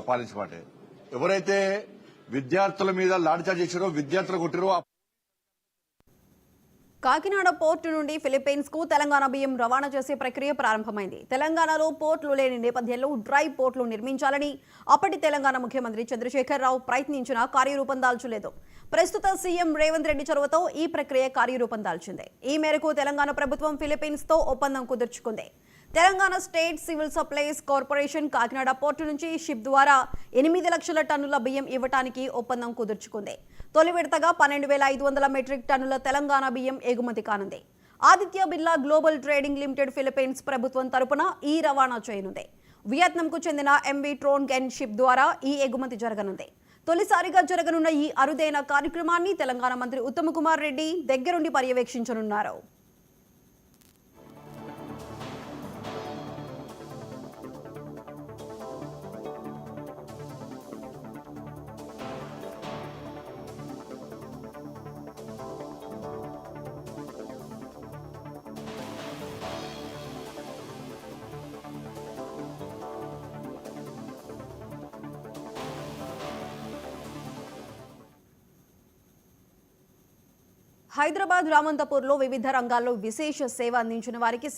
పాలించమాటే ఎవరైతే విద్యార్థుల మీద లాఠీచార్జ్ చేశారో విద్యార్థులు కొట్టారో కాకినాడ పోర్టు నుండి ఫిలిప్పీన్స్ కు తెలంగాణ బియ్యం రవాణా చేసే ప్రక్రియ ప్రారంభమైంది. తెలంగాణలో పోర్టులు లేని నేపథ్యంలో డ్రై పోర్టులు నిర్మించాలని అప్పటి తెలంగాణ ముఖ్యమంత్రి చంద్రశేఖర్ రావు ప్రయత్నించినా కార్యరూపం దాల్చలేదు. ప్రస్తుత సీఎం రేవంత్ రెడ్డి చొరవతో ఈ ప్రక్రియ కార్యరూపం దాల్చింది. ఈ మేరకు తెలంగాణ ప్రభుత్వం ఫిలిప్పీన్స్ తో ఒప్పందం కుదుర్చుకుంది. Telangana state civil supplies corporation Kakinada port నుంచి షిప్ ద్వారా 8 లక్షల టన్నుల బియ్యం ఇవ్వడానికి ఒప్పందం కుదుర్చుకుంది. తొలి విడతగా 12,500 మెట్రిక్ టన్నుల తెలంగాణ బియ్యం ఎగుమతి కానుంది. Aditya Birla global trading limited Philippines ప్రభుత్వం తరపున ఈ రవాణా చేయనుంది. వియత్నాంకు చెందిన ఎంవి ట్రోన్గెన్ షిప్ ద్వారా ఈ ఎగుమతి జరగనుంది. తొలిసారిగా జరగనున్న ఈ అరుదైన కార్యక్రమాన్ని తెలంగాణ మంత్రి ఉత్తమ్ కుమార్ రెడ్డి దగ్గరుండి పర్యవేక్షించనున్నారు. హైదరాబాద్ రామంతపూర్లో వివిధ రంగాల్లో విశేష సేవ అందించిన వారికి